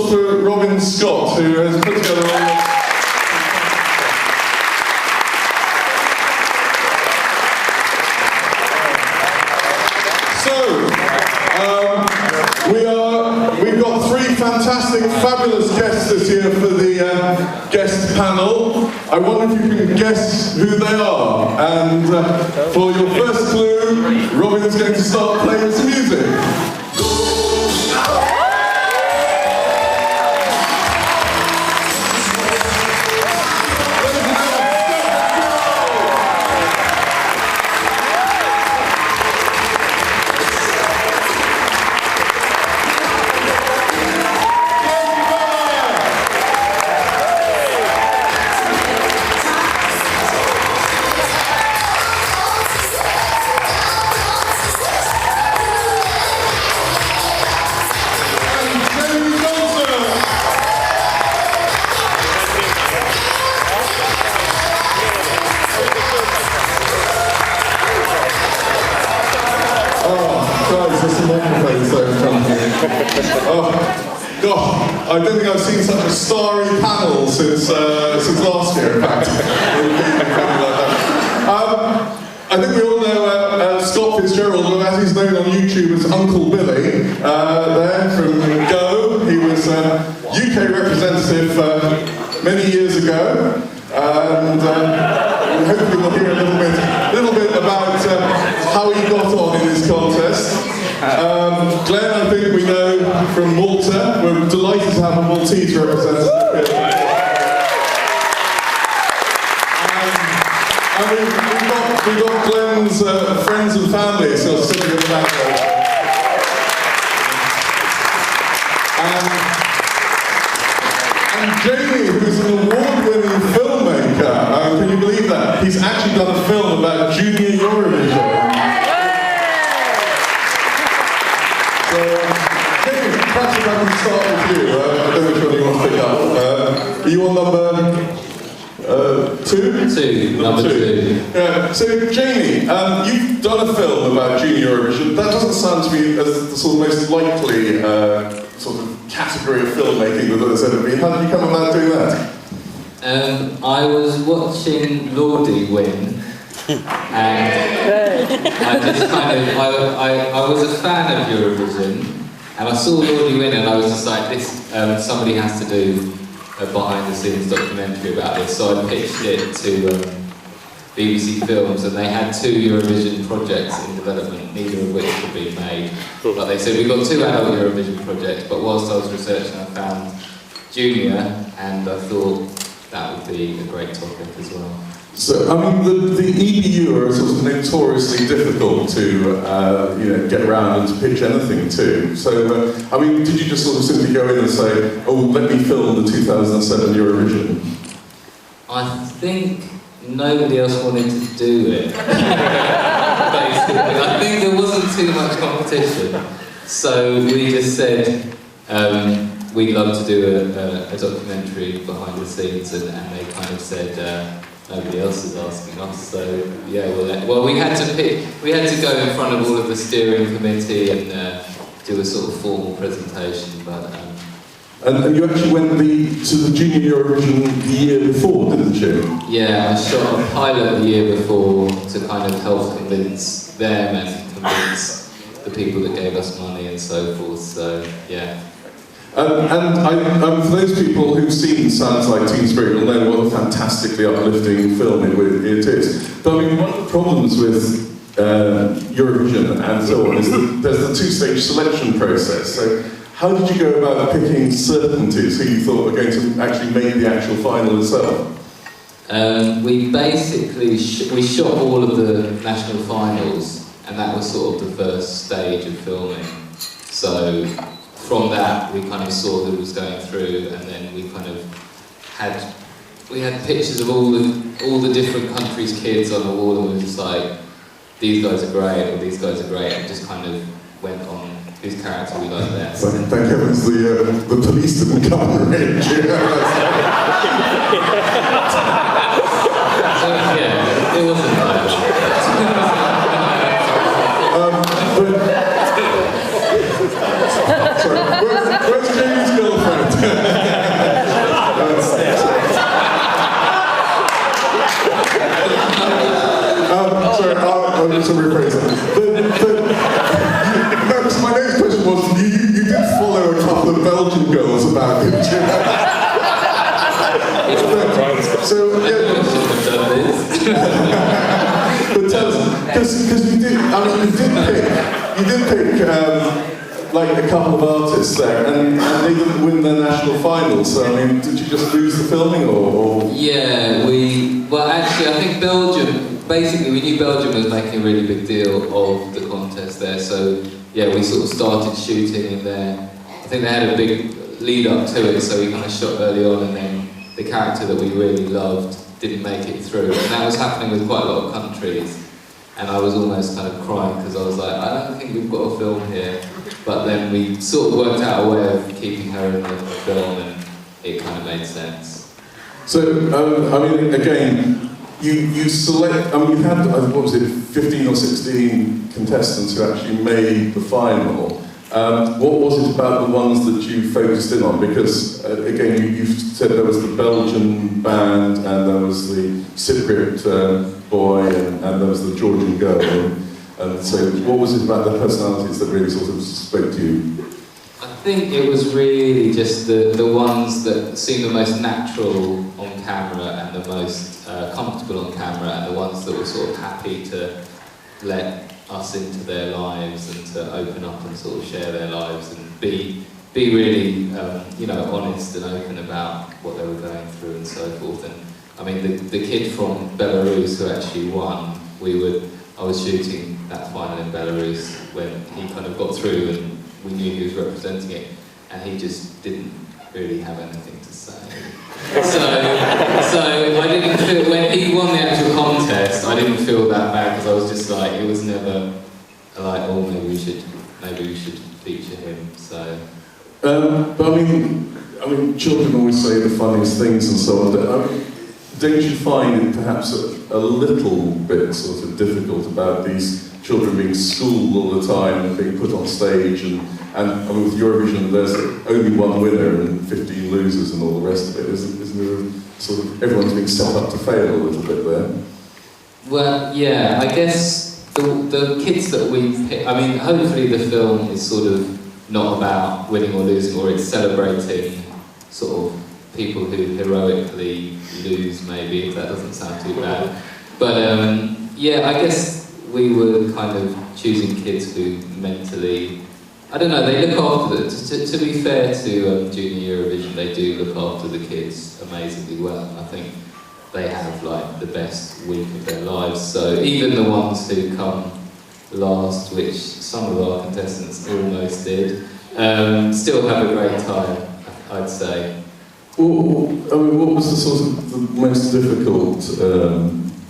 For Robin Scott, who has put together all this. We've got three fantastic, fabulous guests this year for the guest panel. I wonder if you can guess who they are. And for your first clue, Robin's going to start playing some music. I don't think I've seen such a starry panel since last year, in fact. I think we all know Scott Fitzgerald, or as he's known on YouTube as Uncle Billy, there from Go. He was UK representative many years ago, and hopefully we'll hear a little bit about how he got on in this contest. Glen, I think we know from Malta. We're delighted to have a Maltese representative here. And we've got Glen's friends and family still sitting in the background. And Jamie, who's an award-winning filmmaker, can you believe that? He's actually done a film about Junior Eurovision. Perhaps if I can start with you, I don't know which one you want to pick up. Are you on number two? Number two. Yeah. So, Jamie, you've done a film about Junior Eurovision. That doesn't sound to me as the sort of most likely sort of category of filmmaking that there's ever been. How did you come about doing that? I was watching Lordi win. And I just kind of, I was a fan of Eurovision, and I saw Lordi win, and I was just like, this, somebody has to do a behind-the-scenes documentary about this. So I pitched it to BBC Films, and they had 2 Eurovision projects in development, neither of which had been made. But they said, we've got 2 adult Eurovision projects, but whilst I was researching, I found Junior, and I thought that would be a great topic as well. So, I mean, the EBU are sort of notoriously difficult to, get around and to pitch anything to. So, I mean, did you just sort of simply go in and say, oh, let me film the 2007 Eurovision? I think nobody else wanted to do it. Basically, I think there wasn't too much competition. So we just said, we'd love to do a documentary behind the scenes, and they kind of said, nobody else is asking us, so yeah, well we had to go in front of all of the steering committee and do a sort of formal presentation, but and you actually went to the Junior Eurovision the year before, didn't you? Yeah, I shot a pilot the year before to kind of help convince them and convince the people that gave us money and so forth, so yeah. And for those people who've seen Sounds Like Teen Spirit, will know what a fantastically uplifting film it is. But I mean, one of the problems with Eurovision and so on is that there's the 2-stage selection process. So how did you go about picking certainties who you thought were going to actually make the actual final itself? We basically we shot all of the national finals, and that was sort of the first stage of filming. So from that, we kind of saw who was going through, and then we kind of had pictures of all the different countries' kids on the wall, and we were just like, these guys are great, or these guys are great, and just kind of went on whose character we like best. Thank heavens the police didn't come and arrange. So yeah, it wasn't bad. Sorry, where's Jamie's girlfriend? So, yeah. But tell us, because you did, I mean, you did pick like a couple of artists there, and they didn't win their national final. So, I mean, did you just lose the filming, or? Yeah, well, actually, I think Belgium. Basically, we knew Belgium was making a really big deal of the contest there. So, yeah, we sort of started shooting in there. I think they had a big lead up to it, so we kind of shot early on, and then the character that we really loved didn't make it through. And that was happening with quite a lot of countries. And I was almost kind of crying because I was like, I don't think we've got a film here. But then we sort of worked out a way of keeping her in the film, and it kind of made sense. So, I mean, again, you select, I mean, you had, what was it, 15 or 16 contestants who actually made the final. What was it about the ones that you focused in on? Because, again, you said there was the Belgian band, and there was the Cypriot boy, and there was the Georgian girl. And so, what was it about their personalities that really sort of spoke to you? I think it was really just the ones that seemed the most natural on camera and the most comfortable on camera, and the ones that were sort of happy to let us into their lives and to open up and sort of share their lives and be really, you know, honest and open about what they were going through and so forth. And I mean, the kid from Belarus who actually won, I was shooting that final in Belarus when he kind of got through, and we knew he was representing it, and he just didn't really have anything to say. So I didn't feel, when he won the actual contest, I didn't feel that bad, because I was just like, it was never like, oh, maybe we should feature him. So. But I mean, children always say the funniest things and so on. Don't you find it perhaps a little bit sort of difficult about these children being schooled all the time and being put on stage, and I mean, with Eurovision there's only one winner and 15 losers and all the rest of it, isn't there sort of, everyone's being set up to fail a little bit there? Well, yeah, I guess the kids that we pick, I mean, hopefully the film is sort of not about winning or losing, or it's celebrating sort of people who heroically lose, maybe, if that doesn't sound too bad. But yeah, I guess we were kind of choosing kids who mentally, I don't know, they look after to be fair to Junior Eurovision, they do look after the kids amazingly well. I think they have like the best week of their lives. So even the ones who come last, which some of our contestants almost did, still have a great time, I'd say. Well, I mean, what was the sort of the most difficult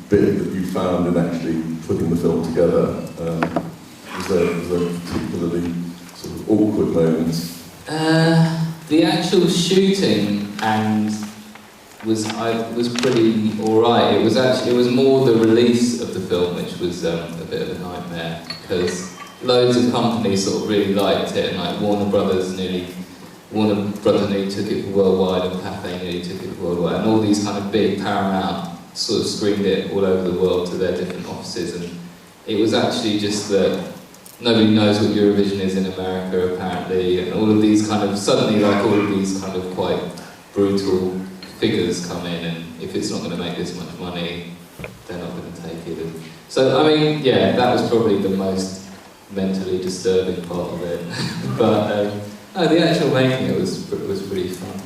bit that you found in actually putting the film together? Was there particularly sort of awkward moments? The actual shooting was pretty alright. It was more the release of the film which was a bit of a nightmare, because loads of companies sort of really liked it, and like Warner Brothers nearly took it worldwide, and Pathé nearly took it worldwide, and all these kind of big Paramount sort of screened it all over the world to their different offices, and it was actually just that nobody knows what Eurovision is in America apparently, and all of these kind of, suddenly like all of these kind of quite brutal figures come in, and if it's not going to make this much money, they're not going to take it. And so, I mean, yeah, that was probably the most mentally disturbing part of it. But no, the actual making it was pretty fun.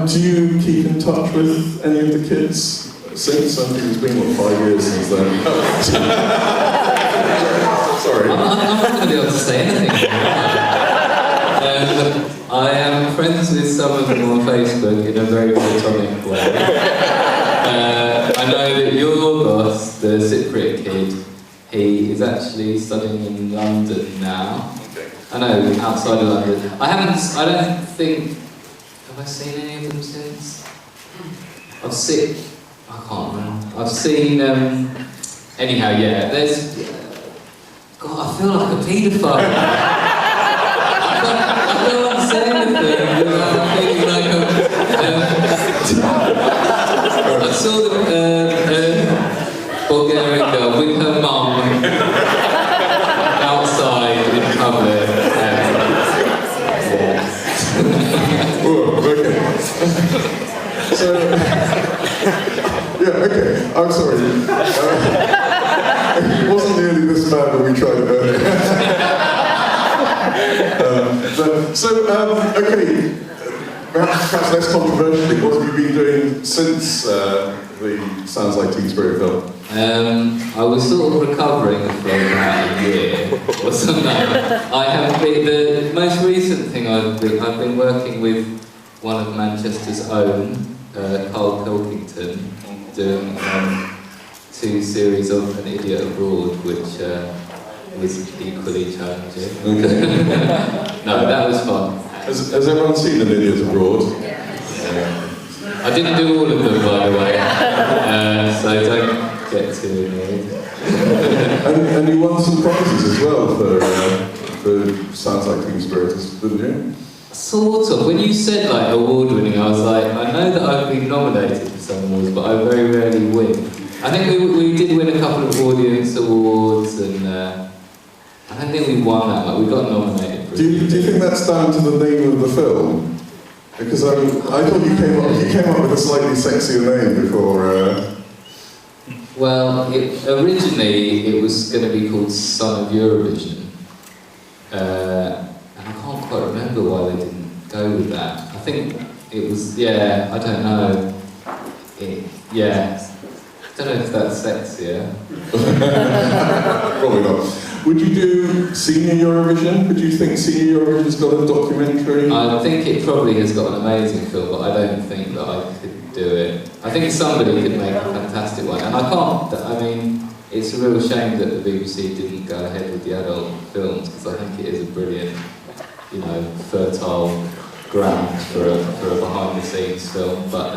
Do you keep in touch with any of the kids since? I think it's been, 5 years since then? Sorry. I'm not going to be able to say anything. I am friends with some of them on Facebook in a very platonic way. I know that your boss, the Cypriot kid, he is actually studying in London now. Okay. I know, outside of London. I don't think, have I seen any of them since? I can't remember. I've seen, anyhow, yeah, there's, God, I feel like a paedophile. I can't say anything without feeling like I saw the Bulgarian girl with her mum outside in public. Oh, okay. So. But, so, okay, perhaps less controversially, what have you been doing since the Sounds Like Teen Spirit film? I was sort of recovering for about a year or something. I have been, the most recent thing I've been working with one of Manchester's own, Carl Pilkington, doing 2 series of An Idiot Abroad, which was equally challenging. No, that was fun. Has everyone seen An Idiot Abroad? Yeah. I didn't do all of them, by the way, so don't get too annoyed. and you won some prizes as well for Sounds Like Teen Spirit, didn't you? Sort of. When you said like award-winning, I was like, I know that I've been nominated for some awards, but I very rarely win. I think we did win a couple of audience awards, and I don't think we won that much. We got nominated for it. Do you think that's down to the name of the film? Because I thought you came up with a slightly sexier name before. Well, originally it was going to be called Son of Eurovision, and I can't quite remember why they didn't go with that. I think it was, I don't know. I don't know if that's sexier. Probably not. Would you do Senior Eurovision? Would you think Senior Eurovision's got a documentary? I think it probably has got an amazing film, but I don't think that I could do it. I think somebody could make a fantastic one, and I can't. I mean, it's a real shame that the BBC didn't go ahead with the adult films, because I think it is a brilliant, fertile ground for a behind-the-scenes film. But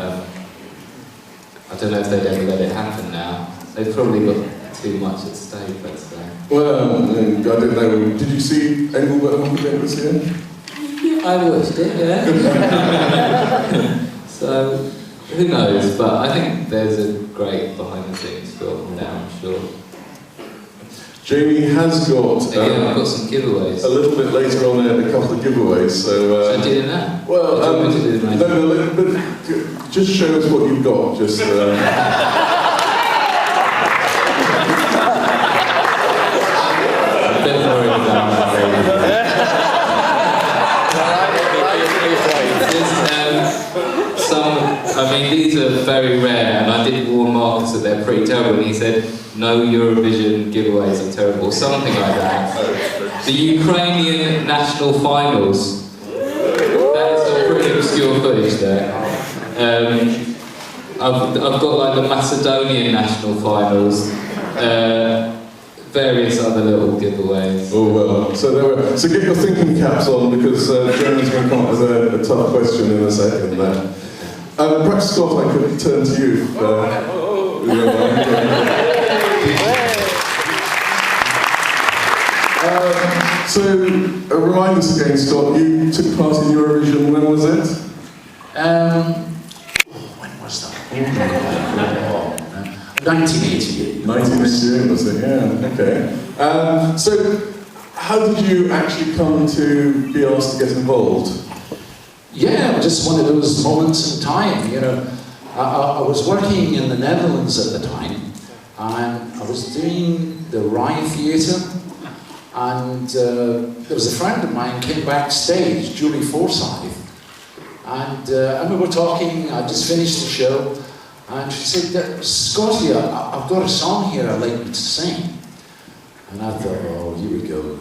I don't know if they'd ever let it happen now. They've probably got too much at stake, let's say. Well, I don't know. Did you see Engelbert Humperdinck this year? Yeah, I watched it, yeah. So, who knows? But I think there's a great behind-the-scenes film now, I'm sure. Jamie has got... I've got some giveaways. A little bit later on, a couple of giveaways, so... Should I do that? Well, no, but just show us what you've got, just... These are very rare, and I did warn Marcus that they're pretty terrible, and he said, no Eurovision giveaways are terrible, something like that. The Ukrainian national finals. That is some pretty obscure footage there. I've got like the Macedonian national finals, various other little giveaways. Oh well, so get your thinking caps on, because Jamie's going to come up with a tough question in a second there. Perhaps, Scott, I could turn to you. So, remind us again, Scott, you took part in Eurovision, when was it? When was that? 1988. 1988 was it, yeah, okay. So, how did you actually come to be asked to get involved? Yeah, just one of those moments in time, I was working in the Netherlands at the time, and I was doing the Rye Theatre, and there was a friend of mine came backstage, Julie Forsyth, and we were talking. I just finished the show, and she said, Scotty, I've got a song here I'd like you to sing. And I thought, oh, here we go.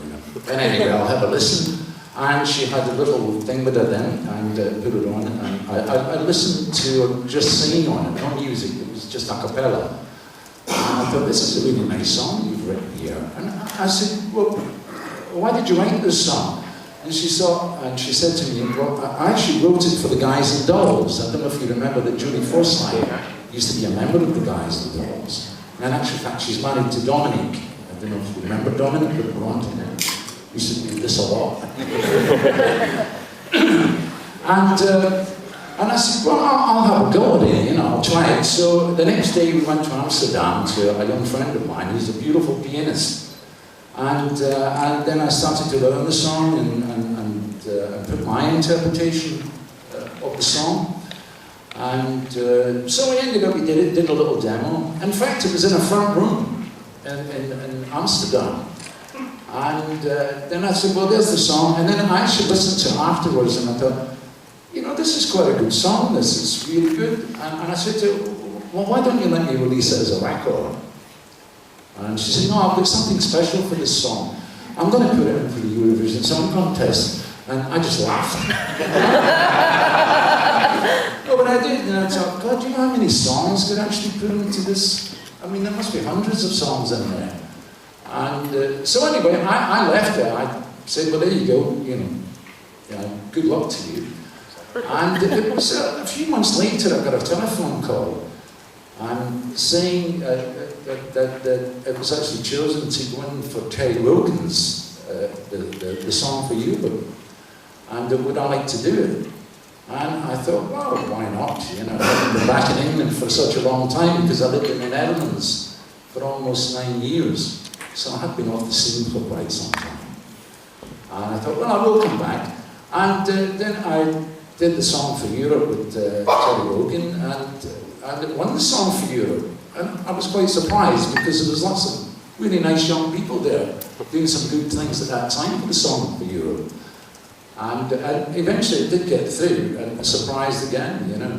And anyway, I'll have a listen. And she had a little thing with her then, and put it on, and I listened to her just singing on it, no music, it was just a cappella. And I thought, this is a really nice song you've written here. And I said, well, why did you write this song? And she said to me, well, I actually wrote it for the Guys and Dolls. I don't know if you remember that Julie Forsyth used to be a member of the Guys and Dolls. And in actual fact, she's married to Dominic. I don't know if you remember Dominic, but we're on to him. We used to do this a lot. And I said, well, I'll have a go at it, I'll try it. So the next day we went to Amsterdam to a young friend of mine who's a beautiful pianist. And then I started to learn the song and put my interpretation of the song. And so we ended up, we did a little demo. In fact, it was in a front room in Amsterdam. And then I said, well, there's the song. And then I actually listened to it afterwards, and I thought, you know, this is quite a good song. This is really good. And I said to her, well, why don't you let me release it as a record? And she said, no, I've got something special for this song. I'm going to put it in for the Eurovision Song Contest. And I just laughed. No, but I did. And I thought, God, do you know how many songs could actually put into this? I mean, there must be hundreds of songs in there. And so anyway, I left it. I said, well, there you go. You know, good luck to you. And it was a few months later, I got a telephone call. And saying that it was actually chosen to go in for Terry Wilkins, the song for Europe, and would I like to do it? And I thought, well, why not? You know, I've been back in England for such a long time because I lived in the Netherlands for almost 9 years, so I had been off the scene for quite some time. And I thought, well, I will come back. And then I did the song for Europe with Terry Wogan, and it won the song for Europe. And I was quite surprised because there was lots of really nice young people there doing some good things at that time for the song for Europe. And eventually it did get through, and I was surprised again, you know,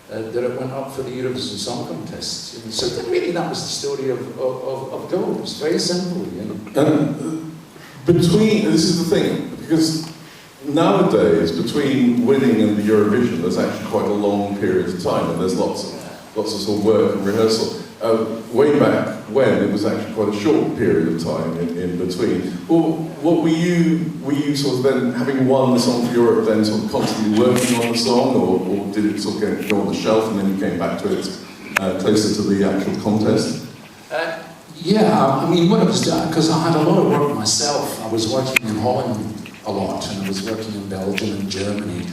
that it went up for the Eurovision Song Contest. You know. So really that was the story of Go. It was very simple, you know. This is the thing, because nowadays, between winning and the Eurovision, there's actually quite a long period of time, and there's lots of sort of work and rehearsal. Way back when, it was actually quite a short period of time in between. Well, what were you sort of then, having won the Song for Europe, then sort of constantly working on the song, or did it sort of go on the shelf and then you came back to it closer to the actual contest? Yeah, I mean, what I was doing, because I had a lot of work myself. I was working in Holland a lot, and I was working in Belgium and Germany.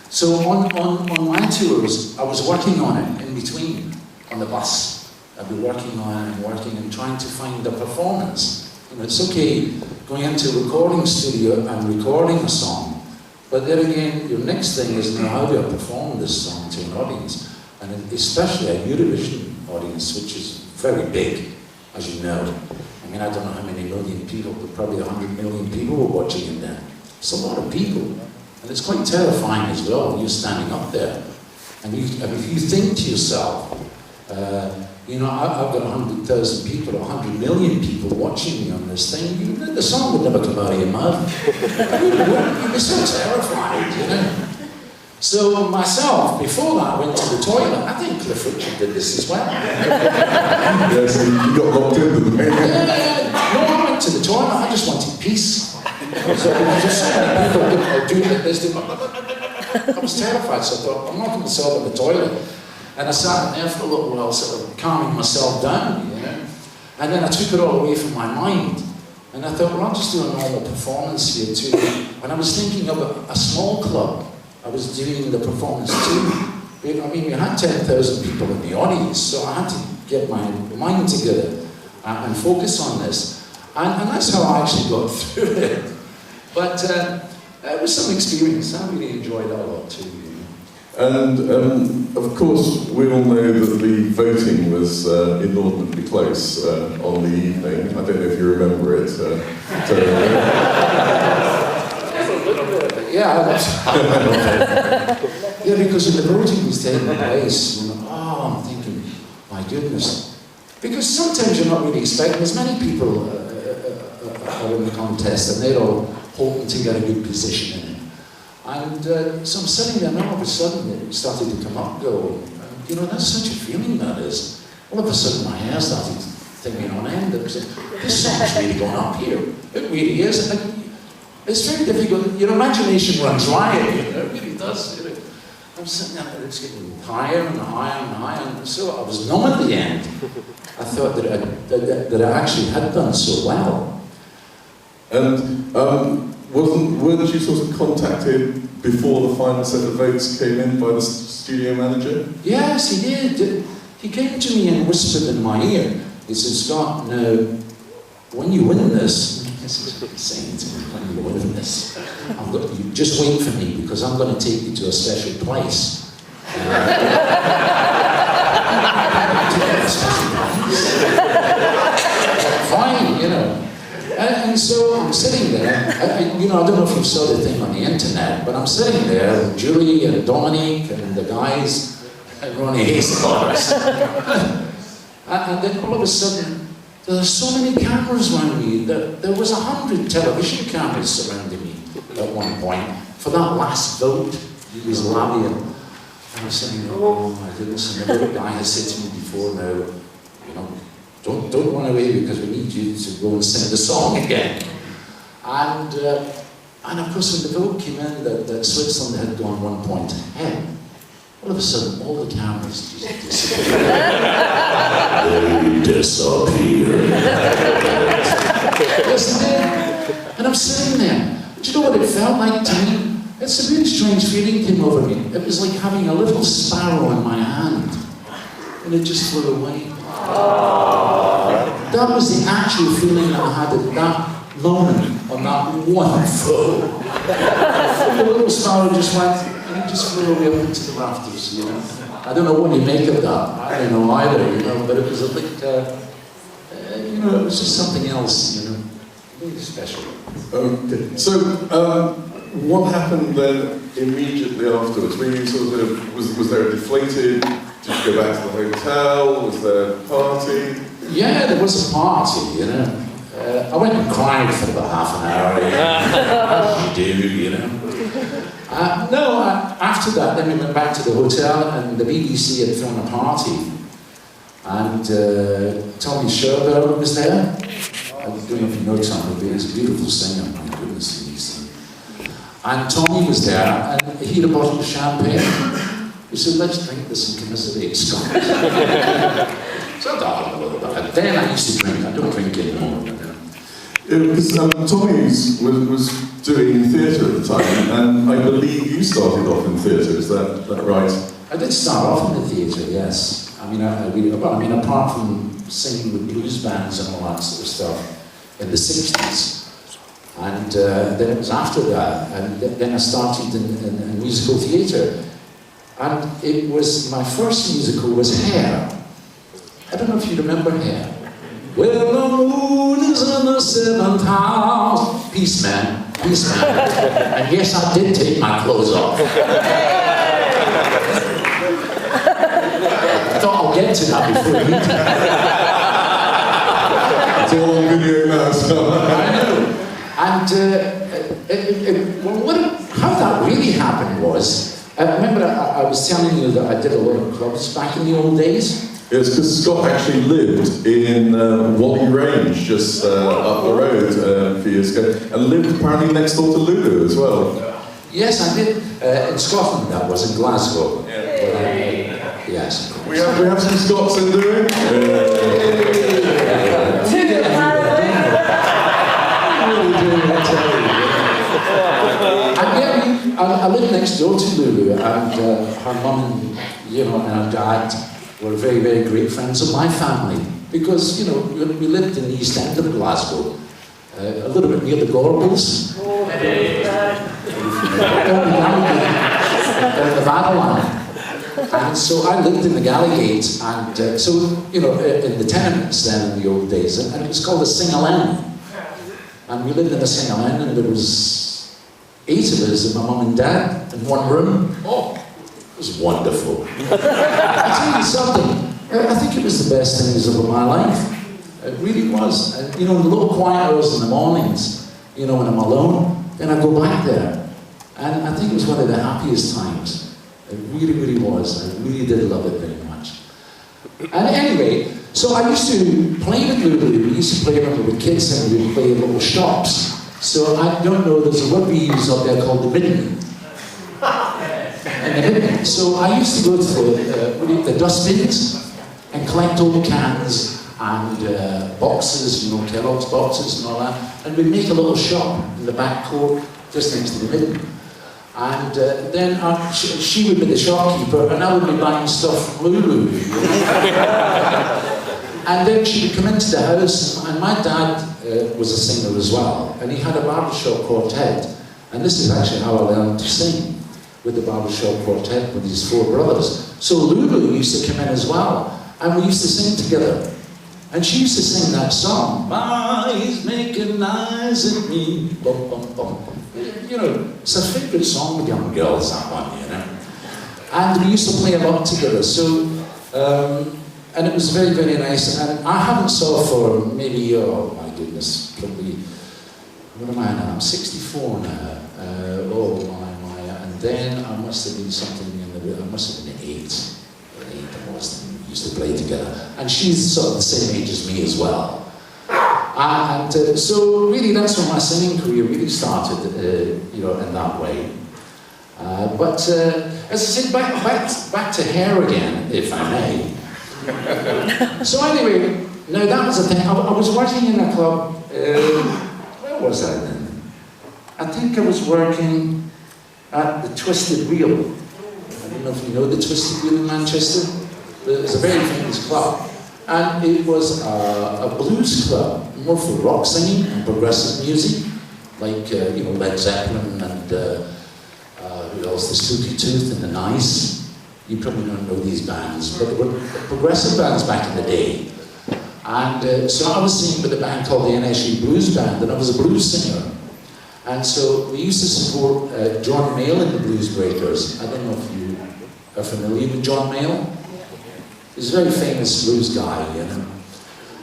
So on my tours, I was working on it in between, on the bus. I'd be working on it and trying to find a performance. You know, it's okay going into a recording studio and recording a song, but then again, your next thing is, you know, how do I perform this song to an audience? And especially a Eurovision audience, which is very big, as you know. I mean, I don't know how many million people, but probably 100 million people were watching it then. It's a lot of people. And it's quite terrifying as well when you're standing up there. And if you think to yourself, you know, I've got 100,000 people, 100 million people watching me on this thing, the song would never come out of your mouth. You'd be so terrified, you know. So myself, before that, I went to the toilet. I think Cliff Richard did this as well. Yeah, so you got locked in with the Yeah. No, I went to the toilet. I just wanted peace. So there's so many people doing this. I was terrified, so I thought, I'm not going to sell in the toilet. And I sat in there for a little while, sort of calming myself down, you know. And then I took it all away from my mind. And I thought, well, I'll just do a normal performance here too. And I was thinking of a small club. I was doing the performance too. I mean, we had 10,000 people in the audience, so I had to get my mind together and focus on this. And that's how I actually got through it. But it was some experience. I really enjoyed that a lot too. And of course, we all know that the voting was inordinately close on the evening. I don't know if you remember it. Yeah, yeah, because the voting was taking place, and I'm thinking, my goodness. Because sometimes you're not really expecting, there's many people are in the contest, and they're all hoping to get a good position in it. And so I'm sitting there, and all of a sudden it started to come up, go, and, you know, that's such a feeling that is. All of a sudden my hair started thinking on end, and said, this song's really going up here. It really is. And it's very difficult. Your imagination runs riot, you know, it really does. You know. I'm sitting there, and it's getting higher and higher and higher, and so I was numb at the end. I thought that I actually had done so well. And weren't you sort of contacted before the final set of votes came in by the studio manager? Yes, he did. He came to me and whispered in my ear. He said, Scott, now, when you win this, saying to me, when you win this, you just wait for me because I'm going to take you to a special place. Fine, you know. And so I'm sitting there, I don't know if you saw the thing on the internet, but I'm sitting there with Julie and Dominique and the guys and Ronnie Hayes. And then all of a sudden, there were so many cameras around me that there was 100 television cameras surrounding me at one point for that last vote, Yugoslavia. And I was saying, oh my goodness, and the little guy has said to me before now, don't run away because we need you to go and sing the song again. And of course when the vote came in that Switzerland had gone 1 point ahead, all of a sudden all the cameras just disappeared. They disappeared. Yes, they did. And I'm sitting there. Do you know what it felt like to me? It's a really strange feeling came over me. It was like having a little sparrow in my hand. And it just flew away. That was the actual feeling that I had at that moment on that one vote. The little sparrow just went, and it just flew away up into the rafters, I don't know what you make of that. I don't know either, but it was a bit, it was just something else, really special. Okay. So, what happened then immediately afterwards? Were you sort of, was there a deflated? Did you go back to the hotel? Was there a party? Yeah, there was a party, I went and cried for about half an hour, as you do, after that, then we went back to the hotel and the BBC had thrown a party. And Tommy Sherber was there. I don't know if you know Tommy, but he's a beautiful singer, my goodness, he's and Tommy was there, and he had a bottle of champagne. He said, let's drink this and commiserate Scott. So I thought a little bit. Then I used to drink, I don't drink anymore. Because Tommy was doing theatre at the time, and I believe you started off in theatre, is that right? I did start off in the theatre, yes. Apart from singing with blues bands and all that sort of stuff in the 60s. And then it was after that, and then I started in musical theatre. And it was, my first musical was Hair. I don't know if you remember Hair. Well, the moon is in the 7th house. Peace, man. Peace, man. And yes, I did take my clothes off. I thought I'll get to that before you do. It's all on video now, so. I know. And how that really happened was, remember I was telling you that I did a lot of clubs back in the old days? Yes, because Scott actually lived in Wally Range, just up the road a few years ago, and lived apparently next door to Lulu as well. Yes, I did. In Scotland, that was, in Glasgow. Yes. We have some Scots in there. I lived next door to Lulu, and her mum and her dad were very, very great friends of my family, because we lived in the East End of Glasgow, a little bit near the Gorbals, down the Adeline. And so I lived in the Gallowgate, and in the tenements then in the old days, and it was called a sing-a-len. And we lived in a sing-a-len, and there was 8 of us and my mum and dad in one room. Oh, it was wonderful. I tell you something, I think it was the best things of my life. It really was. And, the little quiet hours in the mornings, when I'm alone, then I go back there. And I think it was one of the happiest times. It really, really was. I really did love it very much. And anyway, so I used to play with Lulu. We used to play with kids and we would play in little shops. So I don't know, there's a word we use out there called the midden. So I used to go to the dustbins and collect all the cans and boxes, Kellogg's boxes and all that. And we'd make a little shop in the back court just next to the midden. And then she would be the shopkeeper and I would be buying stuff from Lulu. And then she would come into the house, and my dad was a singer as well, and he had a barbershop quartet, and this is actually how I learned to sing, with the barbershop quartet with his 4 brothers. So Lulu used to come in as well, and we used to sing together. And she used to sing that song, he's making eyes at me, bum, bum, bum. You know, it's a favourite song with young girls, that one, you know. And we used to play a lot together, so, and it was very, very nice. And I haven't saw for maybe, oh my goodness, probably, what am I now? I'm 64 now. Oh my. And then I must have been something I must have been 8 I was, and we used to play together. And she's sort of the same age as me as well. And so really that's when my singing career really started, you know, in that way. But as I said, back to hair again, if I may. So anyway, no, that was the thing. I was working in a club, where was I then? I think I was working at the Twisted Wheel. I don't know if you know the Twisted Wheel in Manchester. It's a very famous club. And it was a blues club, more for rock singing and progressive music, like you know, Led Zeppelin and who else? The Spooky Tooth and the Nice. You probably don't know these bands, but they were progressive bands back in the day. And so I was singing with a band called the NSU Blues Band, and I was a blues singer. And so we used to support John Mayall and the Blues Breakers. I don't know if you are familiar with John Mayall. He's a very famous blues guy, you know.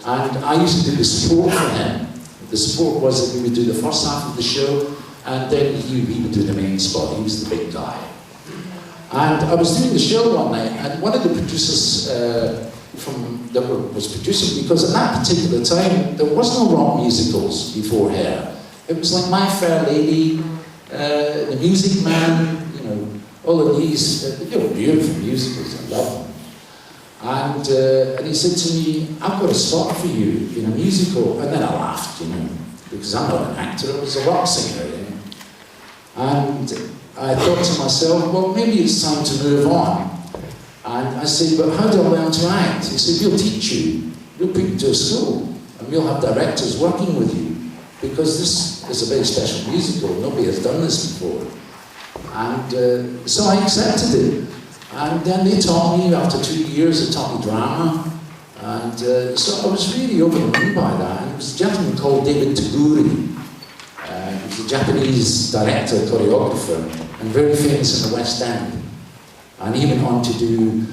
And I used to do the support for him. The support was that we would do the first half of the show, and then he would do the main spot. He was the big guy. And I was doing the show one night, and one of the producers was producing, because at that particular time, there was no rock musicals before Hair. It was like My Fair Lady, The Music Man, you know, all of these, they were beautiful musicals, I love them. And he said to me, I've got a spot for you in a musical. And then I laughed, you know, because I'm not an actor, I was a rock singer, you know. And I thought to myself, well, maybe it's time to move on. And I said, but how do I learn to act? He said, we'll teach you. We'll put you to a school, and we'll have directors working with you, because this is a very special musical. Nobody has done this before. And so I accepted it. And then they taught me, after 2 years, they taught me drama. And so I was really overwhelmed by that. And it was a gentleman called David Taguri. He was a Japanese director, choreographer, and very famous in the West End. And he went on to do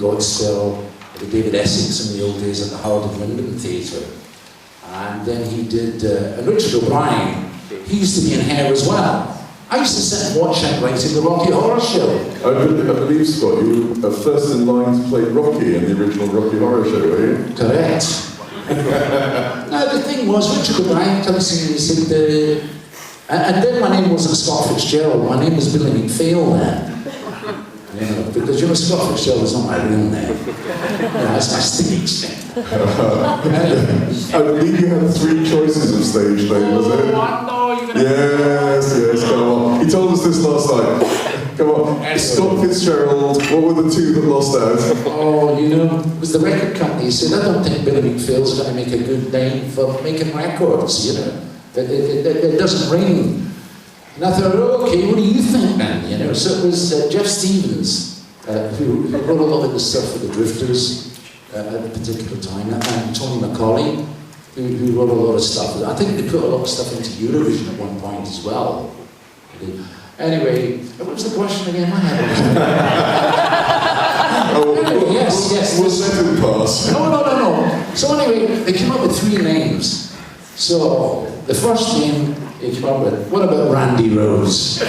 Godspell with David Essex in the old days at the Howard and Wyndham Theatre. And then he did, and Richard O'Brien, he used to be in Hair as well. I used to sit and watch him writing the Rocky Horror Show. I believe, Scott, you were first in line to play Rocky in the original Rocky Horror Show, were you? Correct. Now the thing was, Richard O'Brien comes in and he said, and then my name wasn't Scott Fitzgerald, my name was Billy McPhail then. You know, because you know, Scott Fitzgerald is not my real name. That's my stage name. I believe you had 3 choices of stage name, was it? Yes, come on. He told us this last night. Come on. Scott Fitzgerald, what were the 2 that lost out? Oh, you know, it was the record company. He said, I don't think Billy McPhail's going to make a good name for making records, you know. It doesn't ring. And I thought, okay, what do you think then? You know, so it was Jeff Stevens who wrote a lot of the stuff for the Drifters at a particular time, and Tony Macaulay, who wrote a lot of stuff. I think they put a lot of stuff into Eurovision at one point as well. Anyway, what was the question again? Anyway, yes. We'll let him pass. No. So anyway, they came up with 3 names. So the first name they came up with, what about Randy Rose? I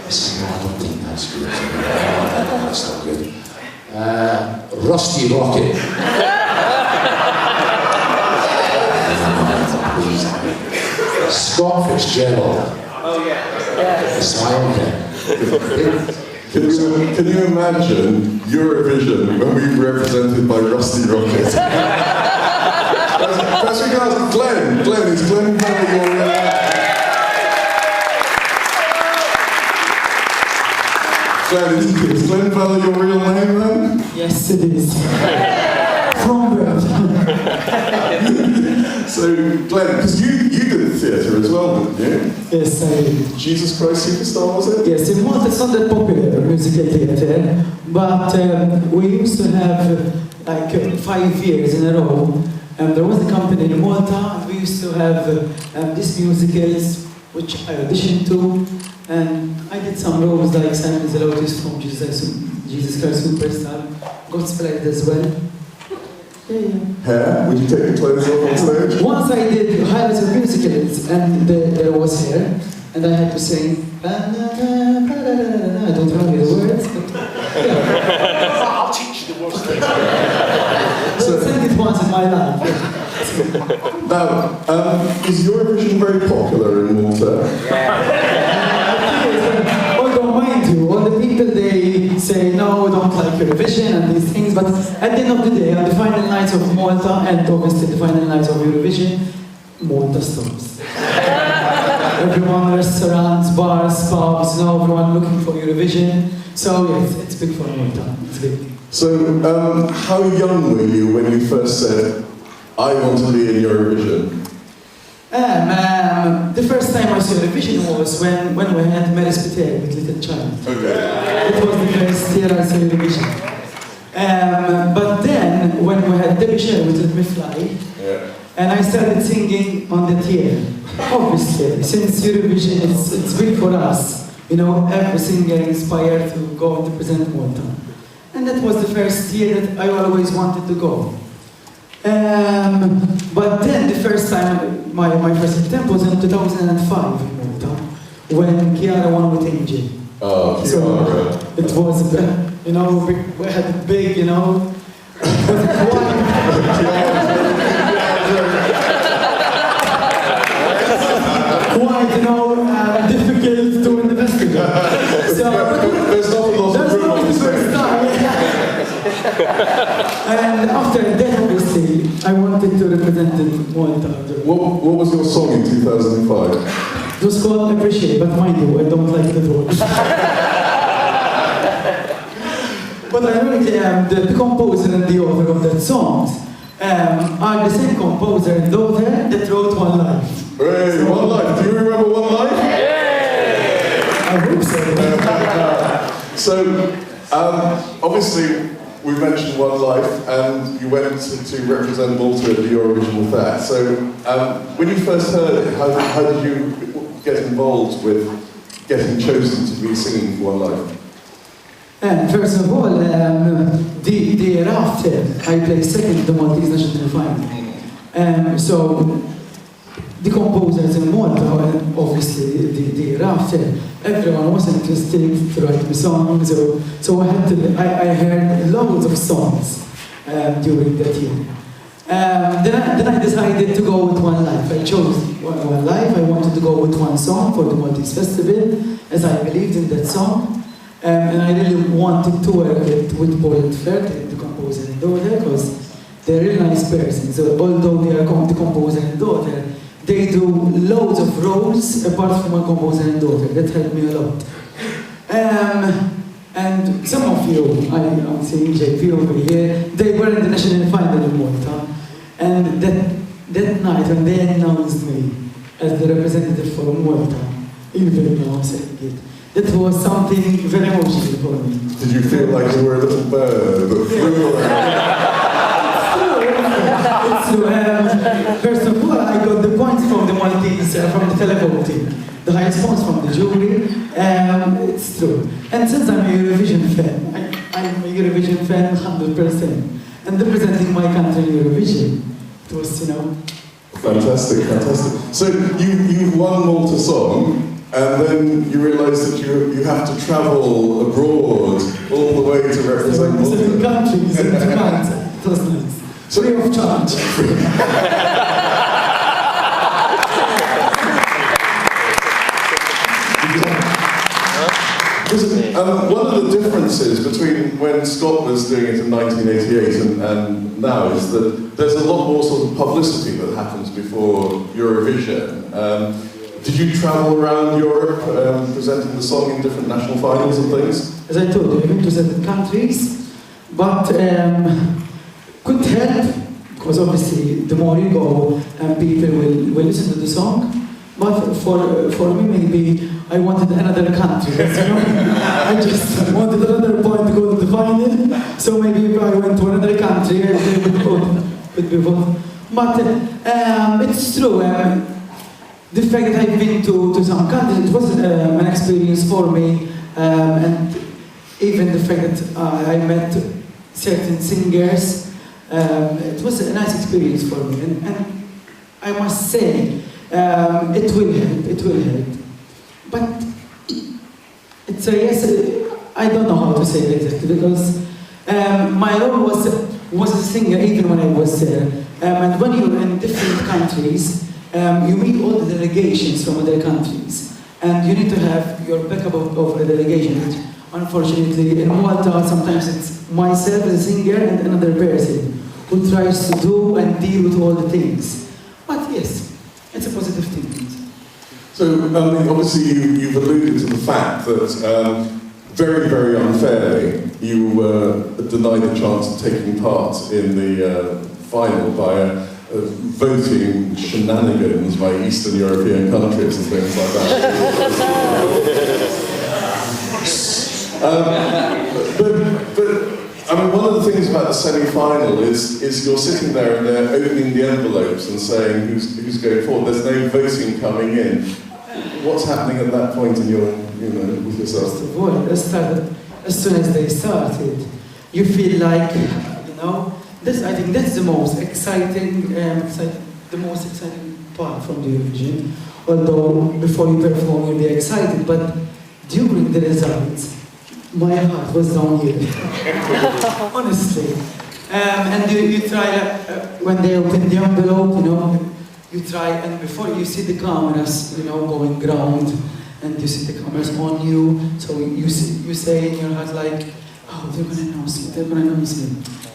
said, no, I don't think that's good. That's not good. Rusty Rocket. Scott Fitzgerald. Oh yeah. Can you imagine Eurovision when we were represented by Rusty Rocket? Best regards to Glen. Glen, is Glen Vella your real name? Glen, is Glen Vella your real name then? Yes, it is. From birth. So, Glen, because you did theatre as well, didn't you? Yes, I did. Jesus Christ Superstar, was it? Yes, in Malta it's not that popular, musical theatre, but we used to have like 5 years in a row. There was a company in Malta, and we used to have these musicals, which I auditioned to, and I did some roles like Simon Zelotes from Jesus Christ Superstar, Gospel as well. Hair? Would you take your clothes off on stage? Once I did highlights of musicals, and there was hair, and I had to sing. I don't remember the words, but yeah. I'll teach you the words. So I sang it once in my life. Now, is Eurovision very popular in Malta? Although, mind you, all the people they say no, don't like Eurovision and these things, but at the end of the day, on the final nights of Malta and obviously the final nights of Eurovision, Malta stops. Everyone, restaurants, bars, pubs, everyone looking for Eurovision. So yes, it's big for Malta. It's big. So, how young were you when you first said, I want to be in Eurovision? The first time I saw Eurovision was when we had Maris Peter with Little Child. Okay. It was the first year I saw Eurovision. But then, when we had Debbie Sher with Let Me Fly, and I started singing on that year. Obviously, since Eurovision it's big for us, every singer inspired to go to present Malta. And that was the first year that I always wanted to go. But then the first time, my first attempt was in 2005 in Malta, when Chiara won with Angel. Oh, Chiara. So it was, we had a big, it was quite, difficult to win the festival. So, there's not a lot of room on the stage. And after that, obviously, I wanted to represent Malta. What was your song in 2005? It was called Appreciate, but mind you, I don't like that word. But ironically, the composer and the author of that song are the same composer and author that wrote One Life. Hey, One Life. Do you remember One Life? Yeah! I hope so. Obviously, we mentioned One Life, and you went to represent Malta at the Eurovision with that. So, when you first heard it, how did you get involved with getting chosen to be singing for One Life? First of all, the year after, I played second in the Maltese national final. So, the composers in Malta, and obviously the year after, everyone was interested to write me songs. So I heard loads of songs during that year. Then I decided to go with One Life. I chose One Life. I wanted to go with one song for the Maltese Festival, as I believed in that song. And I really wanted to work with Paul and Flirt, the composer and daughter, because they're really nice persons. So although they are the composer and daughter, they do loads of roles apart from a composer and daughter. That helped me a lot. And some of you, I'm seeing JP over here, they were in the national final in Malta. And that night when they announced me as the representative for Malta, even now I'm saying it, that was something very emotional for me. Did you feel like you were a little bird that flew around? First of all, I got the points from the Maltese, from the televoting, the highest points from the jury. It's true. And since I'm a Eurovision fan, I'm a Eurovision fan 100%. And representing my country in Eurovision, it was, Fantastic. So you've won Malta Song, and then you realise that you have to travel abroad all the way to represent Malta. 7 countries in 2 months. It was nice. Free of charge. One of the differences between when Scott was doing it in 1988 and now is that there's a lot more sort of publicity that happens before Eurovision. Did you travel around Europe presenting the song in different national finals and things? As I told you, I went to 7 countries, but couldn't help, because obviously the more you go, people will listen to the song. But for me, maybe I wanted another country. I just wanted another point to go to the final. So maybe if I went to another country, I would be voted. But it's true. The fact that I've been to some countries, it was an experience for me. And even the fact that I met certain singers, it was a nice experience for me. And I must say, it will help. But it's a yes, I don't know how to say it exactly, because my role was a singer even when I was there. And when you're in different countries, you meet all the delegations from other countries. And you need to have your backup of the delegation. Which, unfortunately, in Malta, sometimes it's myself as a singer and another person who tries to do and deal with all the things. But yes, it's a positive thing. So, obviously, you've alluded to the fact that very, very unfairly, you were denied the chance of taking part in the final by voting shenanigans by Eastern European countries and things like that. But I mean, one of the things about the semi-final is you're sitting there and they're opening the envelopes and saying who's going forward. There's no voting coming in. What's happening at that point in your, with yourself? First of all, as soon as they started, you feel like, I think that's the most exciting, the most exciting part from the Eurovision. Although before you perform, you'll be excited, but during the results, my heart was down here. Honestly. And you try, when they open the envelope, you try, and before you see the cameras, going ground, and you see the cameras on you, so you say in your heart like, oh, they're gonna announce me,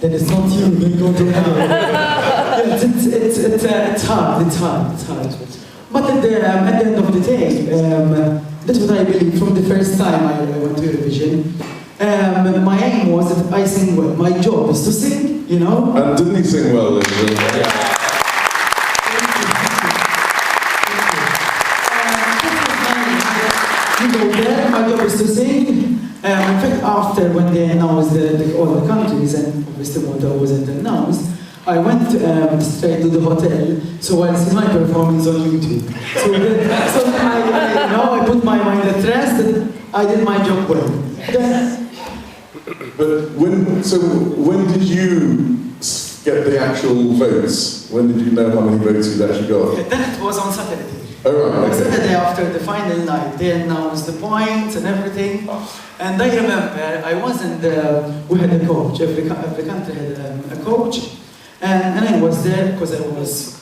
Then it's not you, they go to hell. It's hard. But at the end of the day, that's what I believe from the first time I went to Eurovision. My aim was that I sing well. My job is to sing, And didn't he sing well? You go there, my job is to sing. In fact, after when they announced all the countries, and obviously Malta wasn't announced, I went straight to the hotel, so I see my performance on YouTube. So I put my mind at rest, and I did my job well. But when did you get the actual votes? When did you know how many votes you'd actually got? Then it was on Saturday. Oh, right, okay. Saturday after the final night, they announced the points and everything. And I remember I wasn't we had a coach, every country had a coach. And I was there because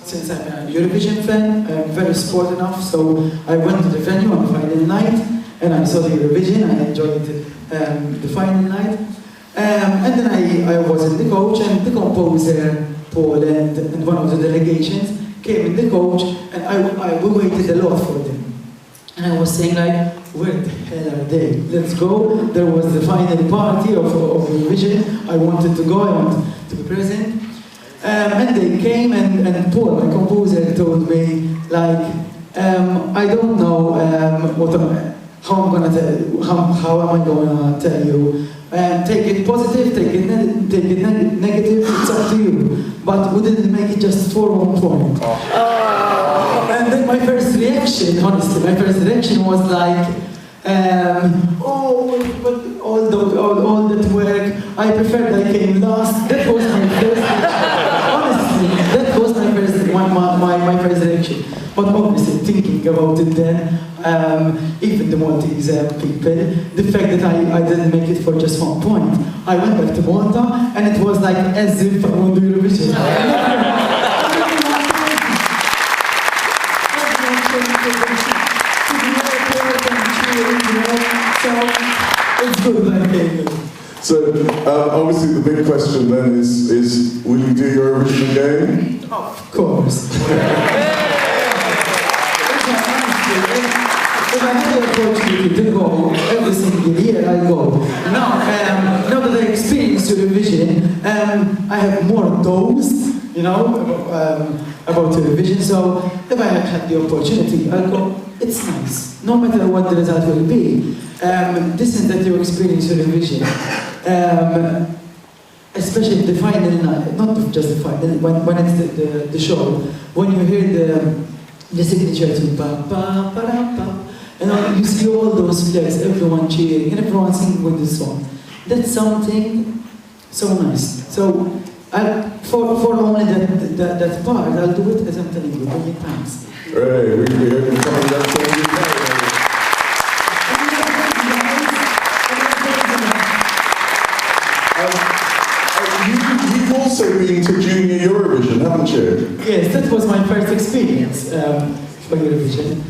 since I'm a Eurovision fan, I'm very sport enough, so I went to the venue on Friday night and I saw the Eurovision, I enjoyed the final night. And then I was in the coach, and the composer, Paul, and one of the delegations came in the coach, and we waited a lot for them. And I was saying like, where the hell are they? Let's go. There was the final party of Eurovision. I wanted to go, I wanted to be present. And they came, and Paul, my composer, told me like, I don't know how am I gonna tell you? Take it positive, take it negative, it's up to you. But we didn't make it just for 1 point. And then my first reaction, honestly, was like, but all that work, I preferred I came last. That was my first, honestly, that was my first reaction. But obviously, thinking about it then, even the Maltese people, the fact that I didn't make it for just 1 point, I went back to Malta, and it was like as if I won the Eurovision. It's good that I came. So, obviously the big question then is will you do your Eurovision game? Of course. If I had the opportunity to go every single year, I go. Now that I experienced Eurovision, I have more those, about Eurovision. So if I had the opportunity, I'll go, it's nice. No matter what the result will be, this is that you experience Eurovision. Especially the final night, not just the final, when it's the show, when you hear the signature tune, pa pa pa pa, and you see all those flags, everyone cheering, and everyone singing with the song. That's something so nice. So for only that part, I'll do it as I'm telling you, many times. Right, we heard you coming down from the UK. You've also been to Junior Eurovision, haven't you? Yes, that was my first experience for Eurovision.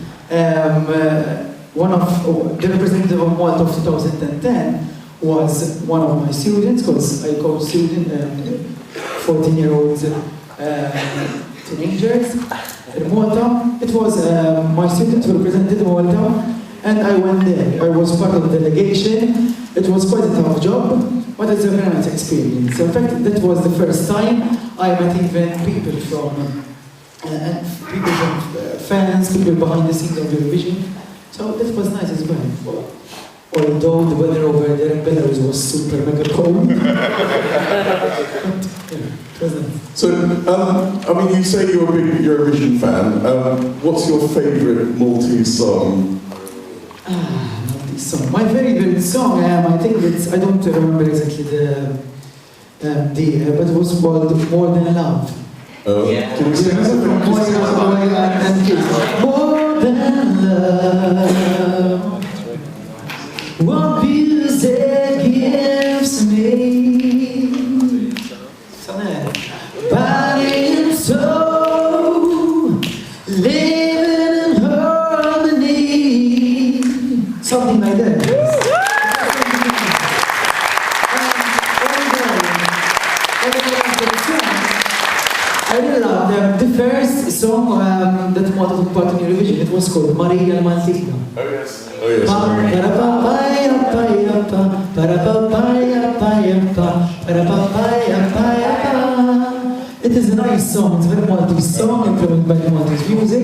One of the representative of Malta of 2010 was one of my students, because I coach student, 14-year-olds teenagers in Malta. It was my student who represented Malta, and I went there. I was part of the delegation. It was quite a tough job, but it's a very nice experience. In fact, that was the first time I met even people from fans, people behind the scenes of Eurovision. So that was nice as well. Although the weather over there in Belarus was super mega cold. So, I mean, you say you're a big Eurovision fan. What's your favourite Maltese song? Maltese song. My favorite song, I think it's, I don't remember exactly but it was called More Than Love. Yeah. Can you sing us More than love. What music gives me, body and soul, living in harmony, something like that. I really love the first song that Malta took part in Eurovision. It was called Maria Maltina. Oh yes. Oh yes. It is a nice song. It's a very Maltese song, influenced by Maltese music,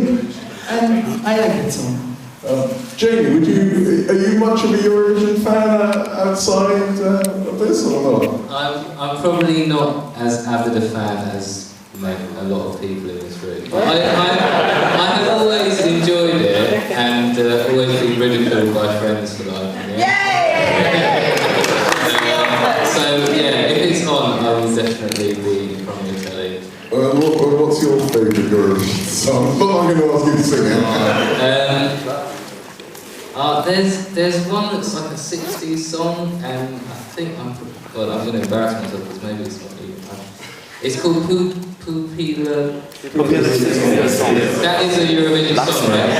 and I like that song. Jamie, are you much of a Eurovision fan outside of this or not? I'm probably not as avid a fan as a lot of people in this room. But I have always enjoyed it and always been ridiculed by friends for liking it. So yeah, if it's on, I will definitely be from Italy. What's your favourite Eurovision song? I'm not going to ask you to sing it. There's one that's like a 60s song, and I think I'm going to embarrass myself because maybe it's not even. It's called Pupila. That is a Eurovision song, right?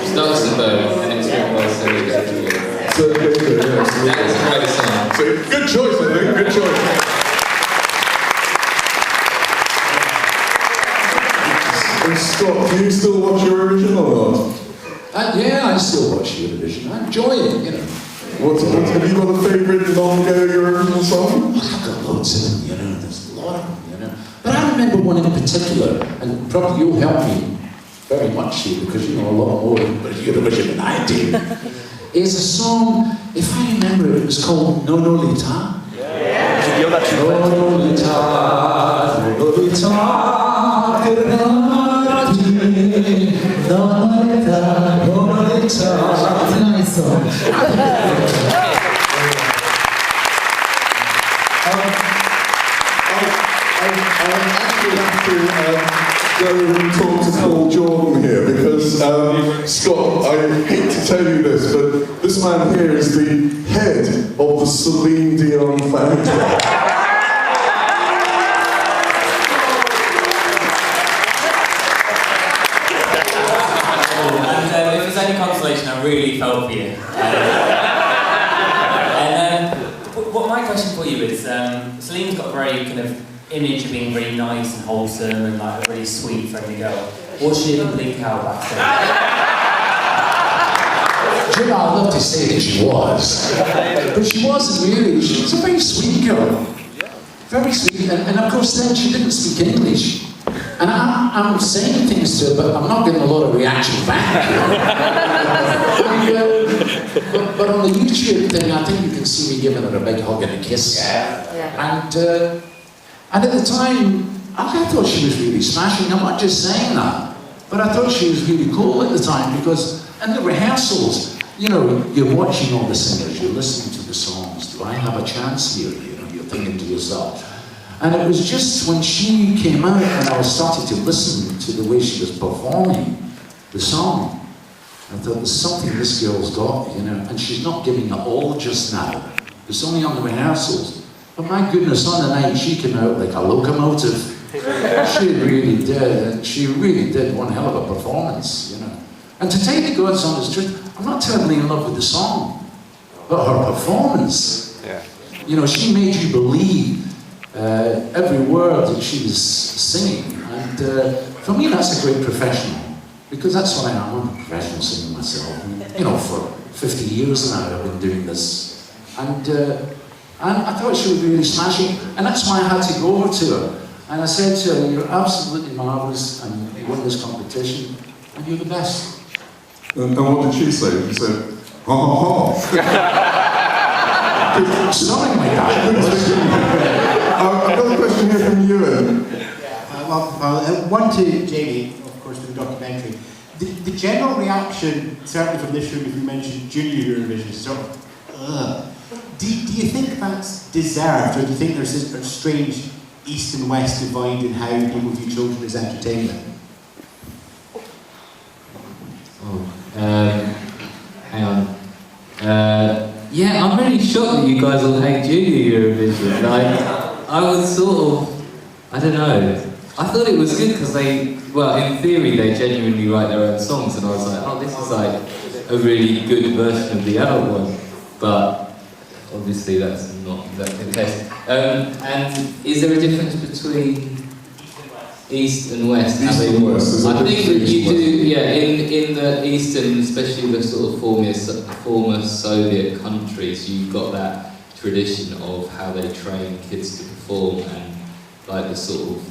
It's Duesseldorf, and it's written by Celine Dion. That is a great song. So, good choice, I think. Good choice. And Scott, do you still watch Eurovision or not? Yeah, I still watch Eurovision. I enjoy it, you know. Have you got a favourite non-go Eurovision song? I've got loads of them, you know. There's a lot of them, you know. But I remember one in particular, and probably you'll help me very much here because you know a lot more about Eurovision than I do. It's a song, if I remember it was called No Lolita. Yeah. No Lolita, No Lolita. It's a nice song. I actually have to go and talk to Paul Jordan here because, Scott, I hate to tell you this, but this man here is the head of the Celine Dion fan club. Consolation, I really felt for you. What my question for you is, Celine's got a very kind of image of being really nice and wholesome and like a really sweet, friendly girl. Was she a complete cow backstage? You know, I'd love to say that she was, but she wasn't really. She was a very sweet girl, very sweet, and of course then she didn't speak English. And I'm saying things to her, but I'm not getting a lot of reaction back. But on the YouTube thing, I think you can see me giving her a big hug and a kiss. And at the time, I thought she was really smashing. I'm not just saying that, but I thought she was really cool at the time, because in the rehearsals, you know, you're watching all the singers, you're listening to the songs. Do I have a chance here? You know, you're thinking to yourself. And it was just when she came out and I was starting to listen to the way she was performing the song, I thought, there's something this girl's got, you know, and she's not giving it all just now. It's only on the rehearsals. But my goodness, on the night she came out like a locomotive. She really did, and she really did one hell of a performance, you know. And to tell you God's honest truth, I'm not terribly in love with the song, but her performance. You know, she made you believe every word that she was singing, and for me that's a great professional, because that's what I am. I'm a professional singer myself, and, you know, for 50 years now I've been doing this, and I thought she was really smashing, and that's why I had to go over to her, and I said to her, you're absolutely marvellous, and you won this competition, and you're the best. And what did she say? She said, ha ha ha. Something like that. I've got a question here from Ewan. One to Jamie, of course, for the documentary. The general reaction, certainly from this room, if you mentioned junior Eurovision, is sort of, do you think that's deserved, or do you think there's a strange East and West divide in how people view children as entertainment? Hang on. Yeah, I'm really shocked that you guys all hate junior Eurovision. Like, I was sort of, I don't know. I thought it was good because they, well, in theory, they genuinely write their own songs, and I was like, oh, this is like a really good version of the adult one. But obviously, that's not exactly the case. And is there a difference between East and West? East and West. I think that you do, yeah, in the Eastern, especially the sort of former Soviet countries, you've got that tradition of how they train kids to perform, and like the sort of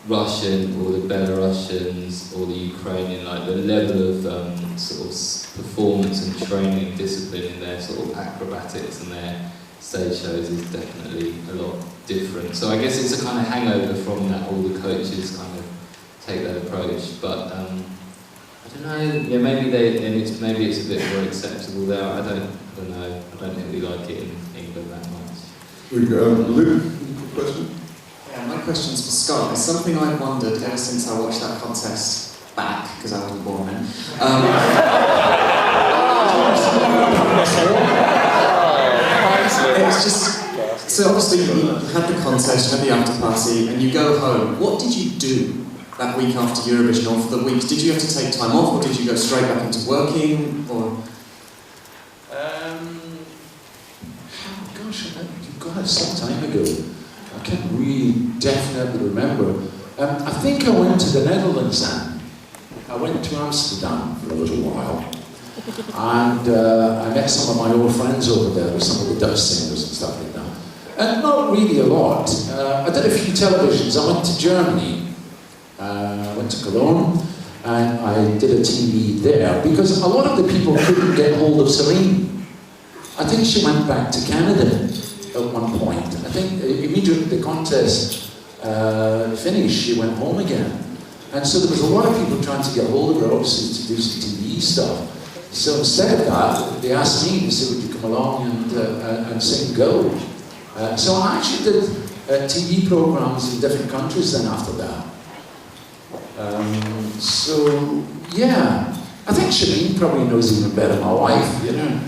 Russian or the Belarusians or the Ukrainian, like the level of sort of performance and training and discipline in their sort of acrobatics and their stage shows is definitely a lot different. So I guess it's a kind of hangover from that. All the coaches kind of take that approach, but I don't know. Yeah, maybe maybe it's a bit more acceptable there. I don't know. I don't think we like it in England that much. Luke, question? Yeah, my question's for Scott. It's something I've wondered ever since I watched that contest back, because I wasn't born then. It's just, so obviously you had the contest, you had the after party, and you go home. What did you do that week after Eurovision, or for the weeks? Did you have to take time off, or did you go straight back into working, or? Gosh, God, some time ago. I can't really definitely remember. I think I went to the Netherlands then. I went to Amsterdam for a little while. And I met some of my old friends over there, some of the Dutch singers and stuff like that. And not really a lot. I did a few televisions. I went to Germany. I went to Cologne, and I did a TV there, because a lot of the people couldn't get hold of Celine. I think she went back to Canada at one point. I think immediately the contest finished, she went home again. And so there was a lot of people trying to get hold of her, obviously, to do some TV stuff. So instead of that, they asked me, they said, would you come along and sing Go? So I actually did TV programs in different countries then after that. So, yeah, I think Celine probably knows even better than my wife, you know.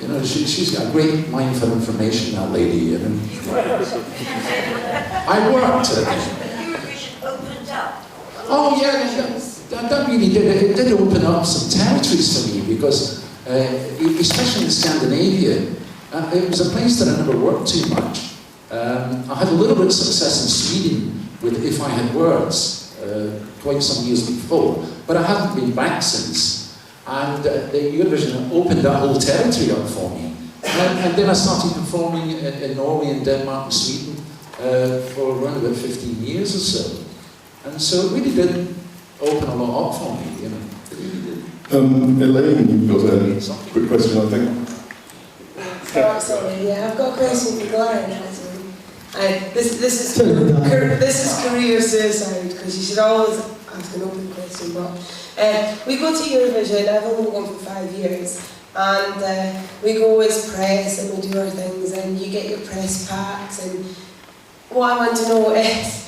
You know, she's got a great mind for information, that lady, you know. I worked at it. Eurovision opened up. Oh, yeah, that really did. It did open up some territories for me, because, especially in Scandinavia, it was a place that I never worked too much. I had a little bit of success in Sweden with If I Had Words, quite some years before, but I haven't been back since. And the Eurovision opened that whole territory up for me. And then I started performing in Norway and Denmark and Sweden for around about 15 years or so. And so it really did open a lot up for me, you know. It really did. Elaine, you've got a quick question, I think. Sorry, yeah, I've got a question for Glen. This is career suicide, because you should always ask an open question. But we go to Eurovision. I've only been going for 5 years, and we go as press and we do our things, and you get your press packs. And what I want to know is,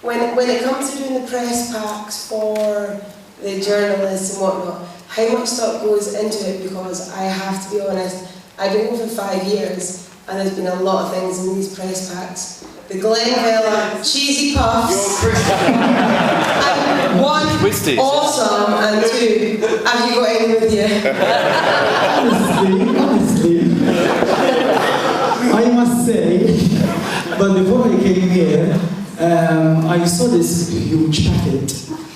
when it comes to doing the press packs for the journalists and whatnot, how much thought goes into it? Because I have to be honest, I've been going for 5 years. And there's been a lot of things in these press packs. The Glen Vella cheesy puffs. And 1, awesome, and 2, have you got any with you? Honestly, I must say, but before I came here, I saw this huge packet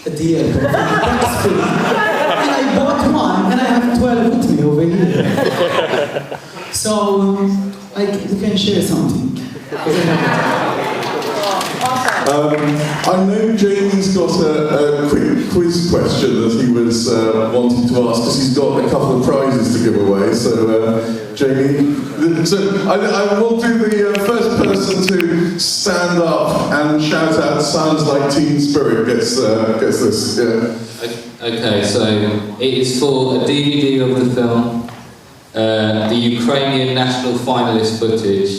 at the airport. That's free. And I bought one, and I have 12 with me over here. So, you can share something. I know Jamie's got a quick quiz question that he was wanting to ask, because he's got a couple of prizes to give away. So, Jamie, I will do the first person to stand up and shout out "Sounds Like Teen Spirit" gets this. Yeah. Okay, so it is for a DVD of the film. The Ukrainian national finalist footage,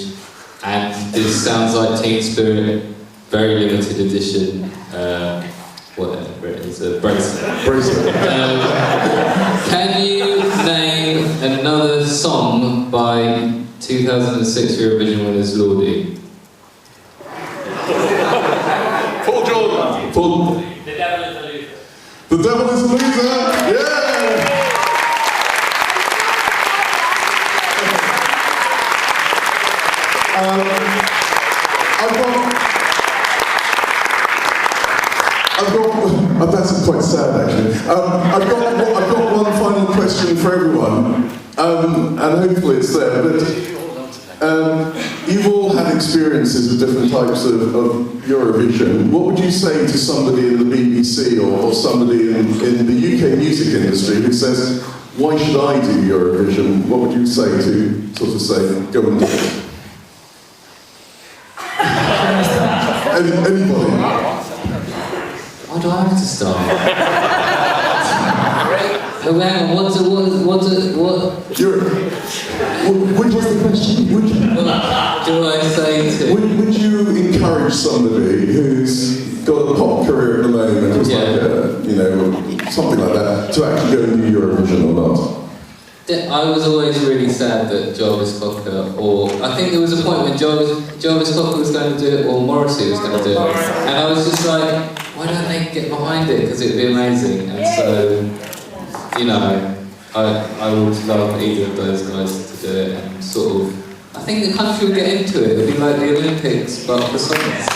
and this Sounds Like Teen Spirit, very limited edition, whatever it is, a bracelet. Can you name another song by 2006 Eurovision winners Lordi? Paul Jordan. Paul. The Devil is a Loser. The Devil is a Loser. Yeah. That's quite sad, actually. I've got one final question for everyone, and hopefully it's there. But you've all had experiences with different types of Eurovision. What would you say to somebody in the BBC or somebody in the UK music industry who says, "Why should I do Eurovision?" What would you say to sort of say, "Go and do it"? Anybody? Why do I have to start? What? What's the question? What do I say to? Would you encourage somebody who's got a pop career at the moment, just like something like that, to actually go and do Eurovision or not? I was always really sad that Jarvis Cocker, or I think there was a point when Jarvis Cocker was going to do it, or Morrissey was going to do it, and I was just like, why don't they get behind it? Because it'd be amazing. And so, I would love either of those guys to do it, and sort of, I think the country would get into it. It'd be like the Olympics, but for songs.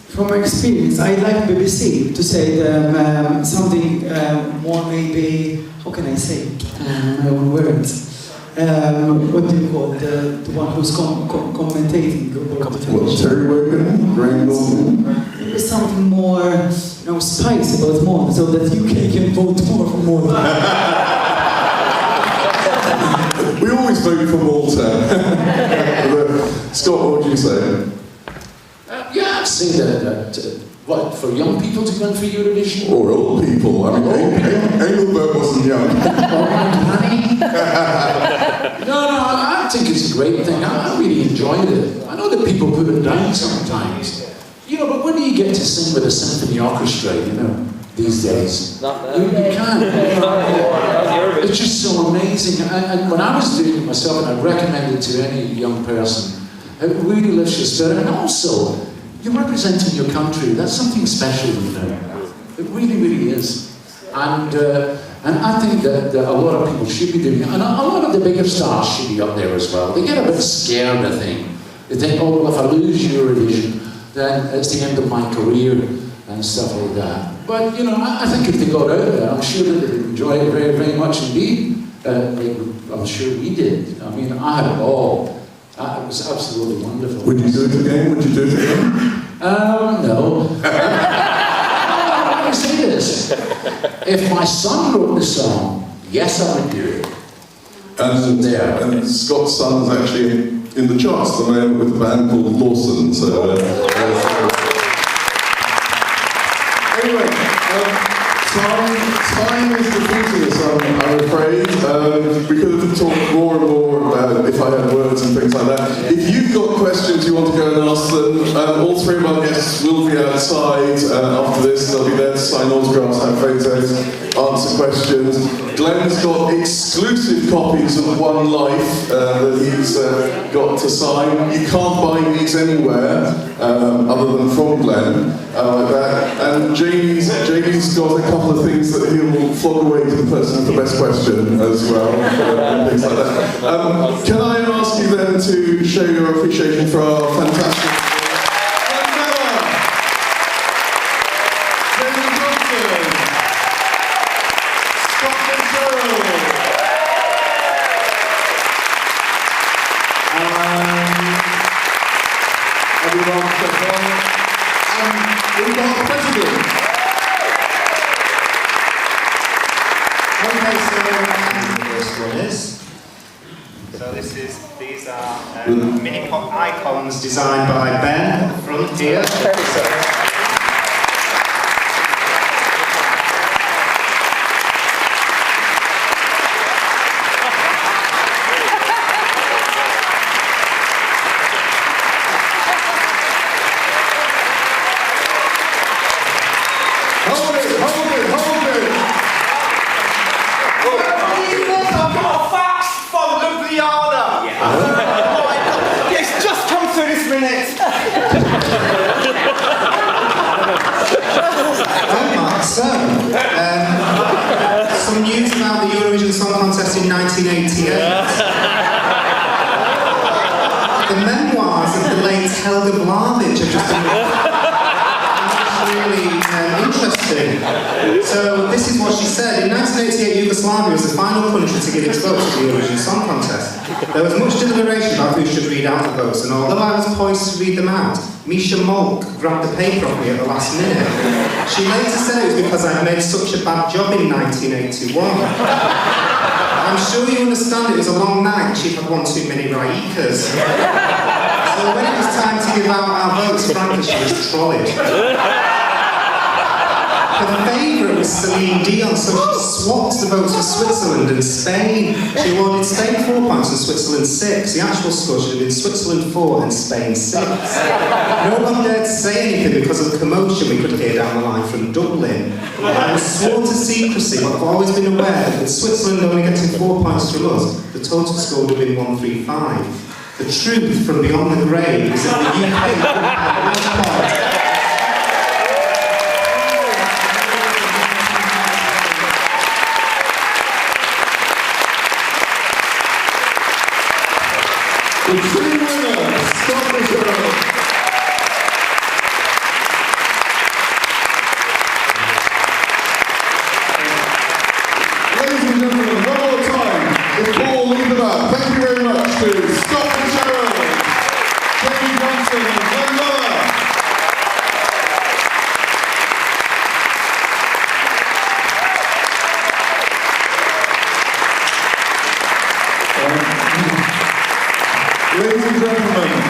From my experience, I'd like BBC to say something more maybe, how can I say it, my own words. What do you call the one who's commentating? Terry Wogan, Rendall. Maybe something more, spice about Malta, so that UK can vote more for Malta. We always vote for Malta. Scott, what would you say? Yeah, I'd say that for young people to run for Eurovision? Or old people. I mean, Engelbert wasn't young. No, I think it's a great thing. I really enjoyed it. I know that people put it down sometimes. But when do you get to sing with a symphony orchestra, these days? You can't. It's just so amazing. And when I was doing it myself, and I'd recommend it to any young person, it really lifts your spirit. And also, you're representing your country. That's something special, It really, really is. And I think that a lot of people should be doing it. And a lot of the bigger stars should be up there as well. They get a bit scared, I think. They think, oh, well, if I lose Eurovision, then it's the end of my career and stuff like that. But, I think if they got out there, I'm sure that they'd enjoy it very, very much indeed. I'm sure we did. I mean, I had a ball. It was absolutely wonderful. Would you do it again? Would you do it again? No. Let me say this. If my son wrote the song, yes, I would do it. And Scott's son is actually in the charts at the moment with a band called Lawson. So, anyway, time is defeating us, I'm afraid. We could have talked more and more about if I had words and things like that. If you've got questions you want to go and ask them, all three of our guests will be outside after this. They'll be there to sign autographs, have photos, answer questions. Glen's got exclusive copies of One Life that he's got to sign. You can't buy these anywhere other than from Glen. Like that. And Jamie's got a couple of things that he'll flog away to the person with the best question as well, and things like that. Can I ask you then to show your appreciation for our fantastic Glen Vella, Jamie, Scott Fitzgerald, everyone, we've got the president. Okay, so the first one is. So these are mini pop icons designed by Ben up front here. Some news about the Eurovision Song Contest in 1988. The memoirs of the late Helga Vlahovic have just been really interesting. So this is what she said. In 1988, Yugoslavia was the final country to give its vote to the Eurovision Song Contest. There was much deliberation about who should read out the votes, and although I was poised to read them out, Misha Molk grabbed the paper off me at the last minute. She later said it was because I'd made such a bad job in 1981. I'm sure you understand it was a long night and she'd had one too many Raikas. So when it was time to give out our votes, frankly, she was trolled. Her favourite was Celine Dion, so she swapped the votes for Switzerland and Spain. She awarded Spain 4 points and Switzerland 6. The actual score should have been Switzerland 4 and Spain 6. No one dared to say anything because of the commotion we could hear down the line from Dublin. I was sworn to secrecy, but I've always been aware that with Switzerland only getting 4 points from us, the total score would have been 135. The truth from beyond the grave is that the UK couldn't have 1 point. The true winner, Scott Fitzgerald. Ladies and gentlemen, one more time, before we leave them out, thank you very much to Scott Fitzgerald, Jamie Johnson and Glen Vella. Ladies and gentlemen,